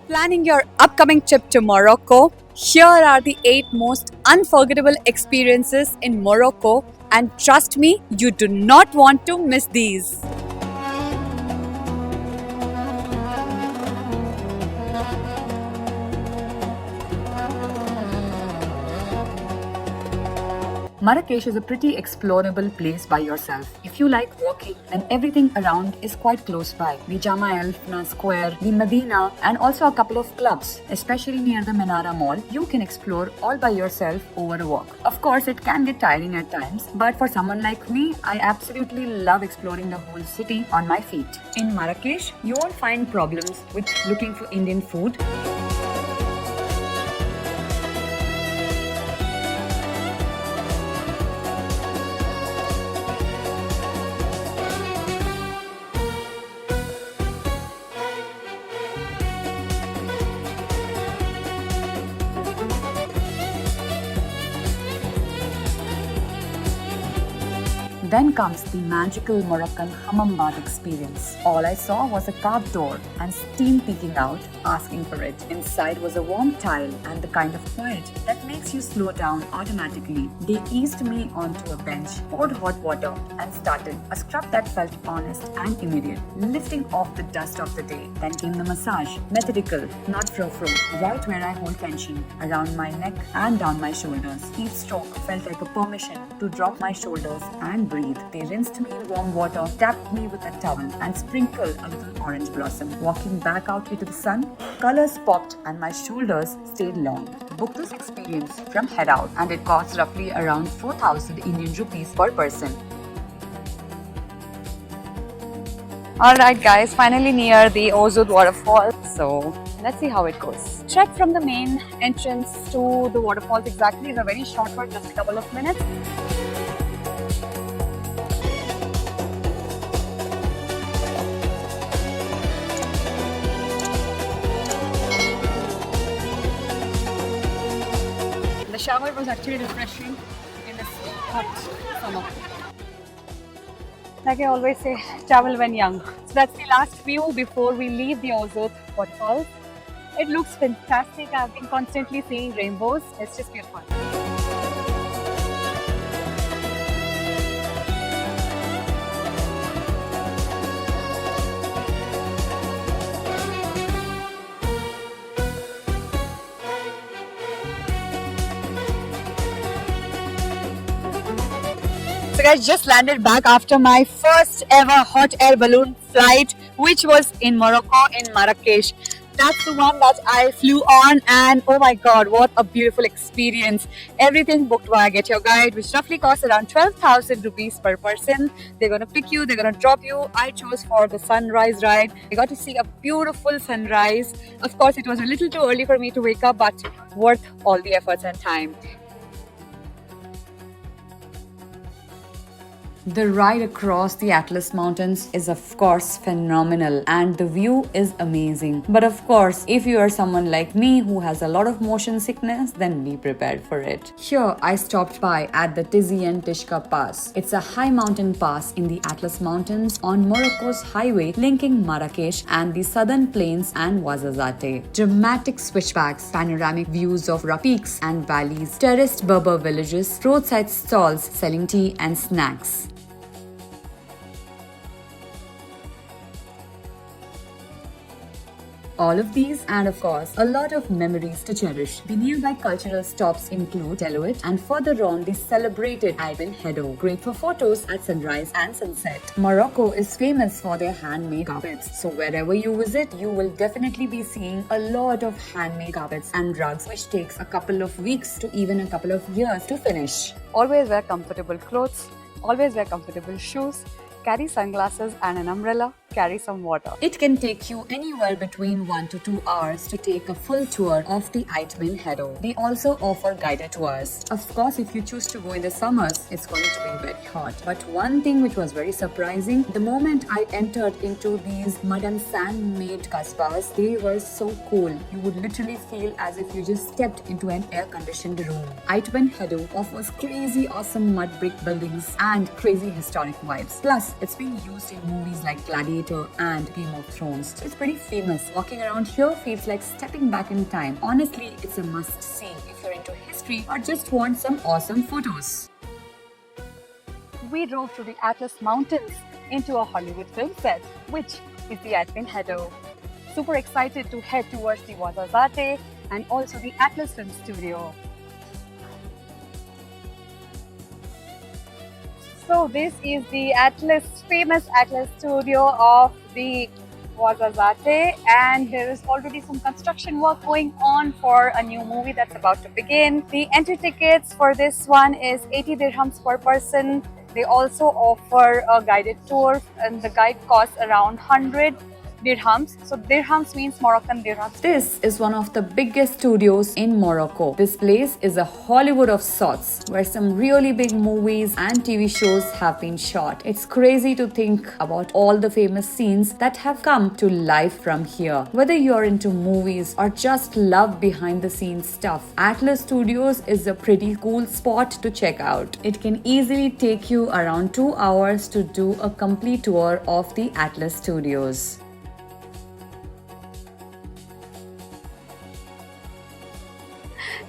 Planning your upcoming trip to Morocco, here are the 8 most unforgettable experiences in Morocco, and trust me, you do not want to miss these. Marrakesh is a pretty explorable place by yourself. If you like walking, then everything around is quite close by. The Jama El Fna Square, the Medina, and also a couple of clubs, especially near the Menara Mall, you can explore all by yourself over a walk. Of course, it can get tiring at times, but for someone like me, I absolutely love exploring the whole city on my feet. In Marrakesh, you won't find problems with looking for Indian food. Then comes the magical Moroccan hammam bath experience. All I saw was a carved door and steam peeking out, asking for it. Inside was a warm tile and the kind of quiet that makes you slow down automatically. They eased me onto a bench, poured hot water, and started a scrub that felt honest and immediate, lifting off the dust of the day. Then came the massage, methodical, not fro-fro, right where I hold tension, around my neck and down my shoulders. Each stroke felt like a permission to drop my shoulders and breathe. They rinsed me in warm water, tapped me with a towel, and sprinkled a little orange blossom. Walking back out into the sun, colors popped and my shoulders stayed long. Book this experience from Head Out, and it costs roughly around 4,000 Indian rupees per person. Alright guys, finally near the Ozud waterfall. So let's see how it goes. Trek from the main entrance to the waterfalls exactly is a very short one, just a couple of minutes. The shower was actually refreshing in this hot summer. Like I always say, travel when young. So that's the last view before we leave the Ozod waterfalls. It looks fantastic. I've been constantly seeing rainbows. It's just beautiful. So guys, just landed back after my first ever hot air balloon flight, which was in Morocco, in Marrakesh. That's the one that I flew on, and oh my god, what a beautiful experience. Everything booked via Get Your Guide, which roughly costs around 12,000 rupees per person. They're gonna pick you, they're gonna drop you. I chose for the sunrise ride. I got to see a beautiful sunrise. Of course, it was a little too early for me to wake up, but worth all the efforts and time. The ride across the Atlas Mountains is of course phenomenal and the view is amazing. But of course, if you are someone like me who has a lot of motion sickness, then be prepared for it. Here, I stopped by at the Tizi and Tishka Pass. It's a high mountain pass in the Atlas Mountains on Morocco's highway linking Marrakesh and the southern plains and Ouarzazate. Dramatic switchbacks, panoramic views of peaks and valleys, terraced Berber villages, roadside stalls selling tea and snacks. All of these and of course a lot of memories to cherish. The nearby cultural stops include Deloitte and further on the celebrated Ibn Hedo. Great for photos at sunrise and sunset. Morocco is famous for their handmade carpets. So wherever you visit, you will definitely be seeing a lot of handmade carpets and rugs, which takes a couple of weeks to even a couple of years to finish. Always wear comfortable clothes. Always wear comfortable shoes. Carry sunglasses and an umbrella. Carry some water. It can take you anywhere between 1 to 2 hours to take a full tour of the Ibn Hedo. They also offer guided tours. Of course, if you choose to go in the summers, it's going to be very hot. But one thing which was very surprising, the moment I entered into these mud and sand made kasbahs, they were so cool. You would literally feel as if you just stepped into an air-conditioned room. Ibn Hedo offers crazy awesome mud brick buildings and crazy historic vibes. Plus, it's being used in movies like Gladiator Gladiator and Game of Thrones. So it's pretty famous. Walking around here feels like stepping back in time. Honestly, it's a must-see if you're into history or just want some awesome photos. We drove to the Atlas Mountains into a Hollywood film set, which is the Advin Hedo. Super excited to head towards the Ouarzazate and also the Atlas Film Studio. So this is the famous Atlas Studio of the Ouarzazate, and there is already some construction work going on for a new movie that's about to begin. The entry tickets for this one is 80 dirhams per person. They also offer a guided tour, and the guide costs around 100 dirhams. So dirhams means Moroccan dirhams. This is one of the biggest studios in Morocco. This place is a Hollywood of sorts, where some really big movies and TV shows have been shot. It's crazy to think about all the famous scenes that have come to life from here. Whether you're into movies or just love behind the scenes stuff, Atlas Studios is a pretty cool spot to check out. It can easily take you around 2 hours to do a complete tour of the Atlas Studios.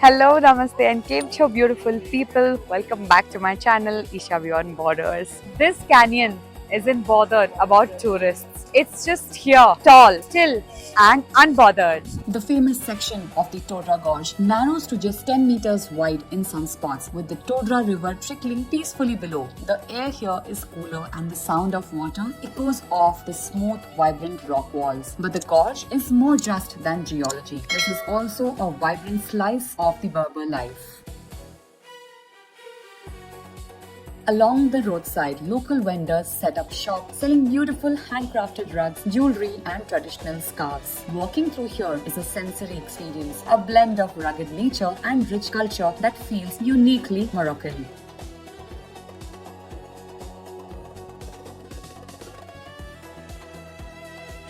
Hello, Namaste and Kem Cho, beautiful people. Welcome back to my channel, Isha Beyond Borders. This canyon isn't bothered about tourists. It's just here, tall, still and unbothered. The famous section of the Todra Gorge narrows to just 10 meters wide in some spots, with the Todra River trickling peacefully below. The air here is cooler and the sound of water echoes off the smooth, vibrant rock walls. But the gorge is more just than geology. This is also a vibrant slice of the Berber life. Along the roadside, local vendors set up shop selling beautiful handcrafted rugs, jewelry and traditional scarves. Walking through here is a sensory experience, a blend of rugged nature and rich culture that feels uniquely Moroccan.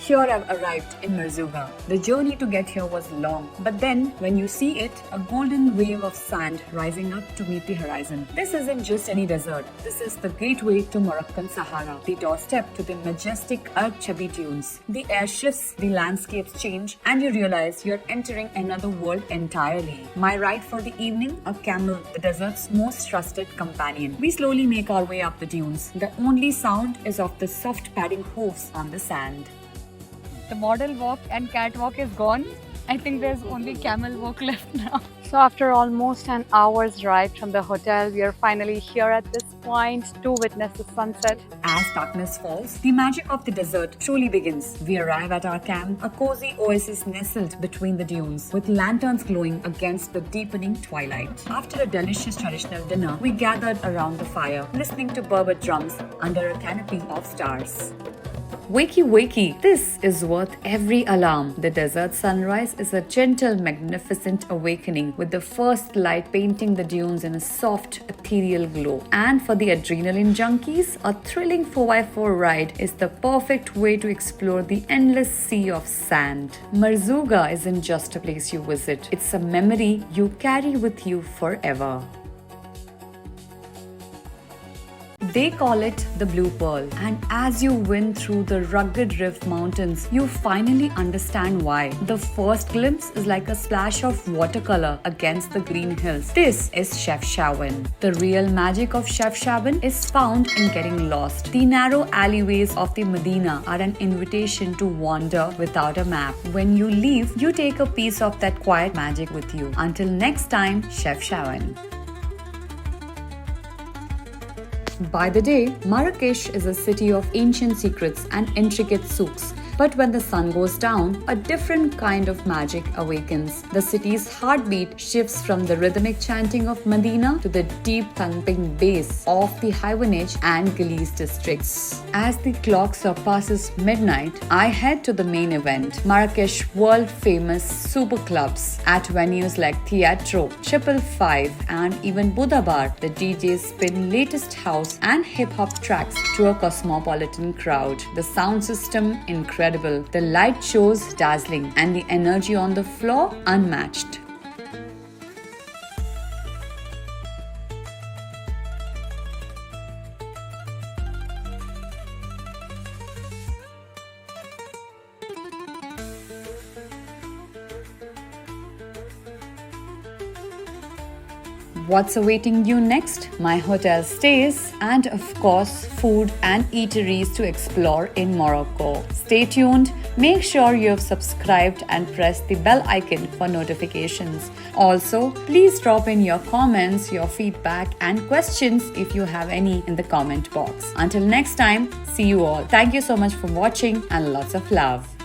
Here I've arrived in Merzouga. The journey to get here was long, but then when you see it, a golden wave of sand rising up to meet the horizon. This isn't just any desert. This is the gateway to Moroccan Sahara, the doorstep to the majestic Al Chabi dunes. The air shifts, the landscapes change, and you realize you're entering another world entirely. My ride for the evening, a camel, the desert's most trusted companion. We slowly make our way up the dunes. The only sound is of the soft padding hooves on the sand. The model walk and catwalk is gone. I think there's only camel walk left now. So after almost an hour's ride from the hotel, we are finally here at this point to witness the sunset. As darkness falls, the magic of the desert truly begins. We arrive at our camp, a cozy oasis nestled between the dunes, with lanterns glowing against the deepening twilight. After a delicious traditional dinner, we gathered around the fire, listening to Berber drums under a canopy of stars. Wakey, wakey, this is worth every alarm. The desert sunrise is a gentle, magnificent awakening, with the first light painting the dunes in a soft, ethereal glow. And for the adrenaline junkies, a thrilling 4x4 ride is the perfect way to explore the endless sea of sand. Merzouga isn't just a place you visit, it's a memory you carry with you forever. They call it the Blue Pearl, and as you wind through the rugged Rif Mountains, you finally understand why. The first glimpse is like a splash of watercolor against the green hills. This is Chefchaouen. The real magic of Chefchaouen is found in getting lost. The narrow alleyways of the Medina are an invitation to wander without a map. When you leave, you take a piece of that quiet magic with you. Until next time, Chefchaouen. By the day, Marrakesh is a city of ancient secrets and intricate souks. But when the sun goes down, a different kind of magic awakens. The city's heartbeat shifts from the rhythmic chanting of Medina to the deep thumping bass of the Hawanij and Guilise districts. As the clock surpasses midnight, I head to the main event, Marrakesh world-famous super clubs. At venues like Teatro, Triple Five, and even Buddha Bar, the DJs spin latest house and hip-hop tracks to a cosmopolitan crowd. The sound system incredible. The light shows dazzling, and the energy on the floor unmatched. what's awaiting you next, my hotel stays, and of course, food and eateries to explore in Morocco. Stay tuned, make sure you have subscribed and press the bell icon for notifications. Also, please drop in your comments, your feedback, and questions if you have any in the comment box. Until next time, see you all. Thank you so much for watching and lots of love.